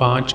5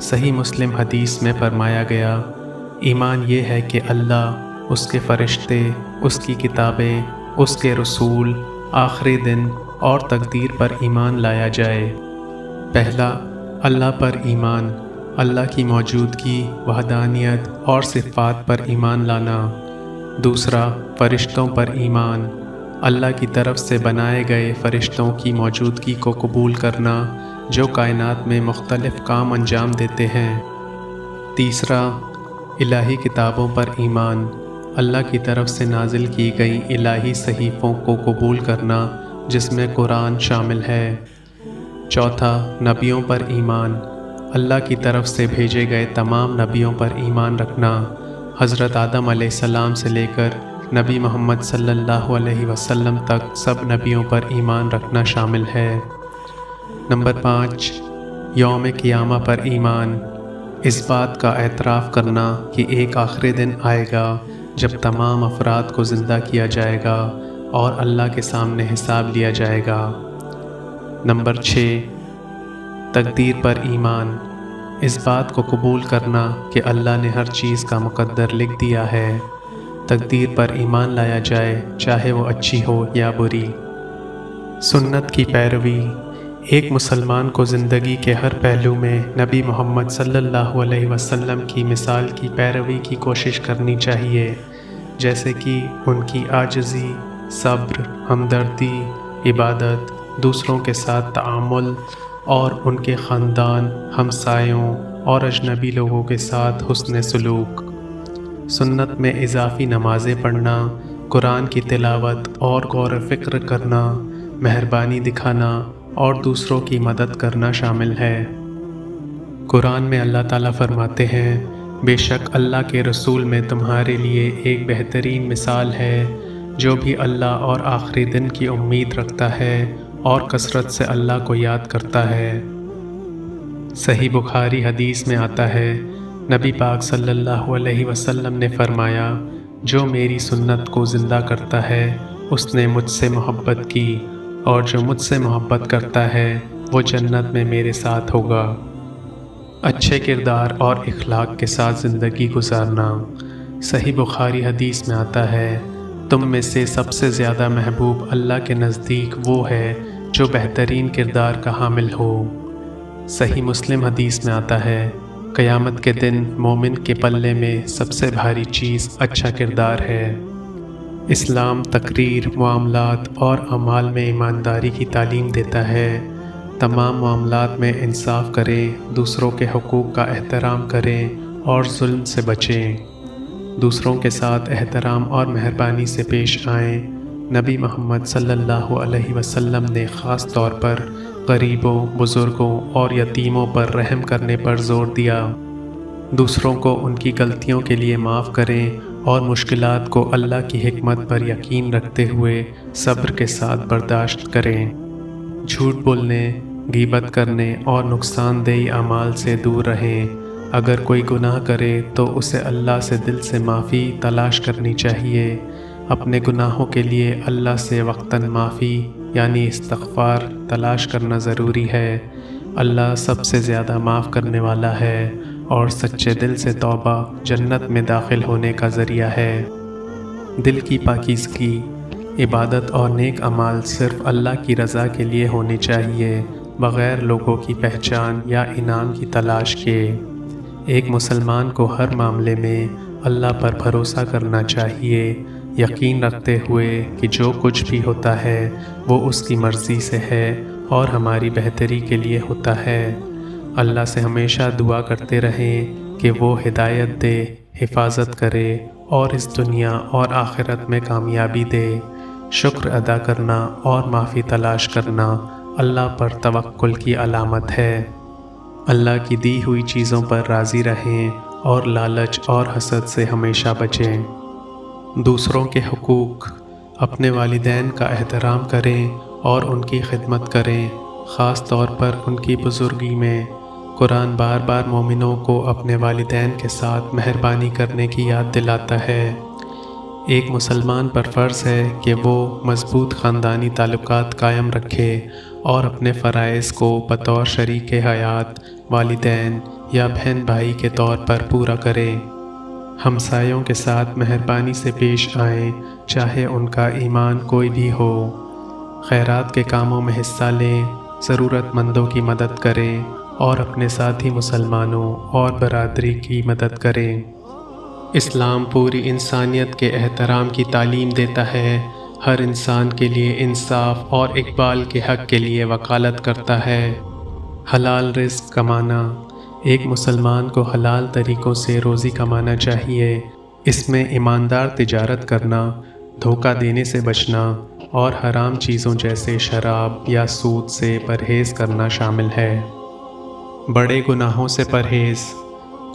صحیح مسلم حدیث میں فرمایا گیا، ایمان یہ ہے کہ اللہ، اس کے فرشتے، اس کی کتابیں، اس کے رسول، آخری دن اور تقدیر پر ایمان لایا جائے۔ پہلا، اللہ پر ایمان، اللہ کی موجودگی، وحدانیت اور صفات پر ایمان لانا۔ دوسرا، فرشتوں پر ایمان، اللہ کی طرف سے بنائے گئے فرشتوں کی موجودگی کو قبول کرنا جو کائنات میں مختلف کام انجام دیتے ہیں۔ تیسرا، الہی کتابوں پر ایمان، اللہ کی طرف سے نازل کی گئی الہی صحیفوں کو قبول کرنا جس میں قرآن شامل ہے۔ چوتھا، نبیوں پر ایمان، اللہ کی طرف سے بھیجے گئے تمام نبیوں پر ایمان رکھنا، حضرت آدم علیہ السلام سے لے کر نبی محمد صلی اللہ علیہ وسلم تک سب نبیوں پر ایمان رکھنا شامل ہے۔ نمبر 5، یوم قیامہ پر ایمان، اس بات کا اعتراف کرنا کہ ایک آخری دن آئے گا جب تمام افراد کو زندہ کیا جائے گا اور اللہ کے سامنے حساب لیا جائے گا۔ نمبر 6، تقدیر پر ایمان، اس بات کو قبول کرنا کہ اللہ نے ہر چیز کا مقدر لکھ دیا ہے۔ تقدیر پر ایمان لایا جائے چاہے وہ اچھی ہو یا بری۔ سنت کی پیروی، ایک مسلمان کو زندگی کے ہر پہلو میں نبی محمد صلی اللہ علیہ وسلم کی مثال کی پیروی کی کوشش کرنی چاہیے، جیسے کہ ان کی عاجزی، صبر، ہمدردی، عبادت، دوسروں کے ساتھ تعامل اور ان کے خاندان، ہمسایوں اور اجنبی لوگوں کے ساتھ حسن سلوک۔ سنت میں اضافی نمازیں پڑھنا، قرآن کی تلاوت اور غور و فکر کرنا، مہربانی دکھانا اور دوسروں کی مدد کرنا شامل ہے۔ قرآن میں اللہ تعالیٰ فرماتے ہیں، بے شک اللہ کے رسول میں تمہارے لیے ایک بہترین مثال ہے، جو بھی اللہ اور آخری دن کی امید رکھتا ہے اور کثرت سے اللہ کو یاد کرتا ہے۔ صحیح بخاری حدیث میں آتا ہے، نبی پاک صلی اللہ علیہ وسلم نے فرمایا، جو میری سنت کو زندہ کرتا ہے اس نے مجھ سے محبت کی، اور جو مجھ سے محبت کرتا ہے وہ جنت میں میرے ساتھ ہوگا۔ اچھے کردار اور اخلاق کے ساتھ زندگی گزارنا، صحیح بخاری حدیث میں آتا ہے، تم میں سے سب سے زیادہ محبوب اللہ کے نزدیک وہ ہے جو بہترین کردار کا حامل ہو۔ صحیح مسلم حدیث میں آتا ہے، قیامت کے دن مومن کے پلے میں سب سے بھاری چیز اچھا کردار ہے۔ اسلام تقریر، معاملات اور اعمال میں ایمانداری کی تعلیم دیتا ہے۔ تمام معاملات میں انصاف کریں، دوسروں کے حقوق کا احترام کریں اور ظلم سے بچیں۔ دوسروں کے ساتھ احترام اور مہربانی سے پیش آئیں۔ نبی محمد صلی اللہ علیہ وسلم نے خاص طور پر غریبوں، بزرگوں اور یتیموں پر رحم کرنے پر زور دیا۔ دوسروں کو ان کی غلطیوں کے لیے معاف کریں اور مشکلات کو اللہ کی حکمت پر یقین رکھتے ہوئے صبر کے ساتھ برداشت کریں۔ جھوٹ بولنے، غیبت کرنے اور نقصان دہ اعمال سے دور رہیں۔ اگر کوئی گناہ کرے تو اسے اللہ سے دل سے معافی تلاش کرنی چاہیے۔ اپنے گناہوں کے لیے اللہ سے وقتاً معافی یعنی استغفار تلاش کرنا ضروری ہے۔ اللہ سب سے زیادہ معاف کرنے والا ہے اور سچے دل سے توبہ جنت میں داخل ہونے کا ذریعہ ہے۔ دل کی پاکیزگی، عبادت اور نیک اعمال صرف اللہ کی رضا کے لیے ہونی چاہیے، بغیر لوگوں کی پہچان یا انعام کی تلاش کے۔ ایک مسلمان کو ہر معاملے میں اللہ پر بھروسہ کرنا چاہیے، یقین رکھتے ہوئے کہ جو کچھ بھی ہوتا ہے وہ اس کی مرضی سے ہے اور ہماری بہتری کے لیے ہوتا ہے۔ اللہ سے ہمیشہ دعا کرتے رہیں کہ وہ ہدایت دے، حفاظت کرے اور اس دنیا اور آخرت میں کامیابی دے۔ شکر ادا کرنا اور معافی تلاش کرنا اللہ پر توکل کی علامت ہے۔ اللہ کی دی ہوئی چیزوں پر راضی رہیں اور لالچ اور حسد سے ہمیشہ بچیں۔ دوسروں کے حقوق، اپنے والدین کا احترام کریں اور ان کی خدمت کریں، خاص طور پر ان کی بزرگی میں۔ قرآن بار بار مومنوں کو اپنے والدین کے ساتھ مہربانی کرنے کی یاد دلاتا ہے۔ ایک مسلمان پر فرض ہے کہ وہ مضبوط خاندانی تعلقات قائم رکھے اور اپنے فرائض کو بطور شریک حیات، والدین، یا بہن بھائی کے طور پر پورا کریں۔ ہمسایوں کے ساتھ مہربانی سے پیش آئیں، چاہے ان کا ایمان کوئی بھی ہو۔ خیرات کے کاموں میں حصہ لیں، ضرورت مندوں کی مدد کریں اور اپنے ساتھی مسلمانوں اور برادری کی مدد کریں۔ اسلام پوری انسانیت کے احترام کی تعلیم دیتا ہے، ہر انسان کے لیے انصاف اور اقبال کے حق کے لیے وکالت کرتا ہے۔ حلال رزق کمانا، ایک مسلمان کو حلال طریقوں سے روزی کمانا چاہیے۔ اس میں ایماندار تجارت کرنا، دھوکہ دینے سے بچنا اور حرام چیزوں جیسے شراب یا سود سے پرہیز کرنا شامل ہے۔ بڑے گناہوں سے پرہیز،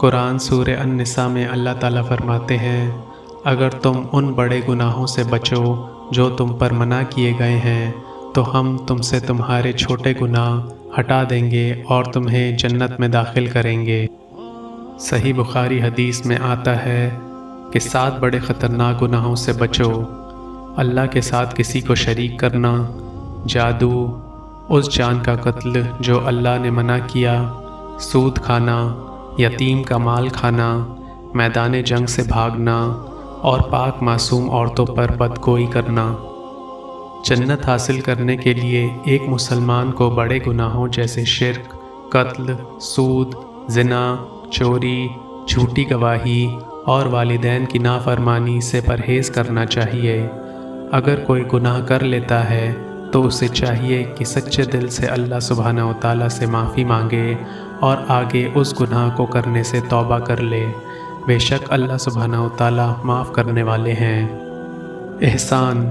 قرآن سورہ النساء میں اللہ تعالیٰ فرماتے ہیں، اگر تم ان بڑے گناہوں سے بچو جو تم پر منع کیے گئے ہیں تو ہم تم سے تمہارے چھوٹے گناہ ہٹا دیں گے اور تمہیں جنت میں داخل کریں گے۔ صحیح بخاری حدیث میں آتا ہے کہ 7 بڑے خطرناک گناہوں سے بچو: اللہ کے ساتھ کسی کو شریک کرنا، جادو، اس جان کا قتل جو اللہ نے منع کیا، سود کھانا، یتیم کا مال کھانا، میدان جنگ سے بھاگنا اور پاک معصوم عورتوں پر بدگوئی کرنا۔ جنت حاصل کرنے کے لیے ایک مسلمان کو بڑے گناہوں جیسے شرک، قتل، سود، زنا، چوری، جھوٹی گواہی اور والدین کی نافرمانی سے پرہیز کرنا چاہیے۔ اگر کوئی گناہ کر لیتا ہے تو اسے چاہیے کہ سچے دل سے اللہ سبحانہ و تعالیٰ سے معافی مانگے اور آگے اس گناہ کو کرنے سے توبہ کر لے، بے شک اللہ سبحانہ و تعالیٰ معاف کرنے والے ہیں۔ احسان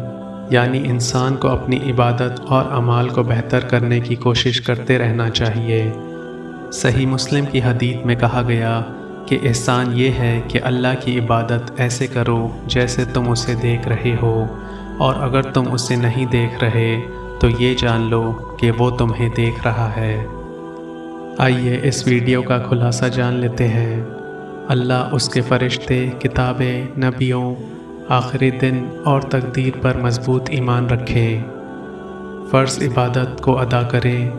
یعنی انسان کو اپنی عبادت اور اعمال کو بہتر کرنے کی کوشش کرتے رہنا چاہیے۔ صحیح مسلم کی حدیث میں کہا گیا کہ احسان یہ ہے کہ اللہ کی عبادت ایسے کرو جیسے تم اسے دیکھ رہے ہو، اور اگر تم اسے نہیں دیکھ رہے تو یہ جان لو کہ وہ تمہیں دیکھ رہا ہے۔ آئیے اس ویڈیو کا خلاصہ جان لیتے ہیں۔ اللہ، اس کے فرشتے، کتابیں، نبیوں، آخری دن اور تقدیر پر مضبوط ایمان رکھیں۔ فرض عبادت کو ادا کریں،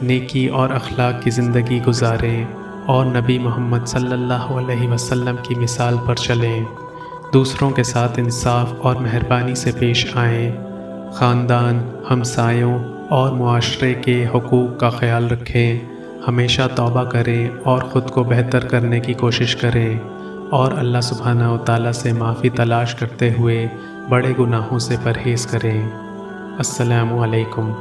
نیکی اور اخلاق کی زندگی گزاریں اور نبی محمد صلی اللہ علیہ وسلم کی مثال پر چلیں۔ دوسروں کے ساتھ انصاف اور مہربانی سے پیش آئیں۔ خاندان، ہمسایوں اور معاشرے کے حقوق کا خیال رکھیں۔ ہمیشہ توبہ کریں اور خود کو بہتر کرنے کی کوشش کریں، اور اللہ سبحانہ و تعالیٰ سے معافی تلاش کرتے ہوئے بڑے گناہوں سے پرہیز کریں۔ السلام علیکم۔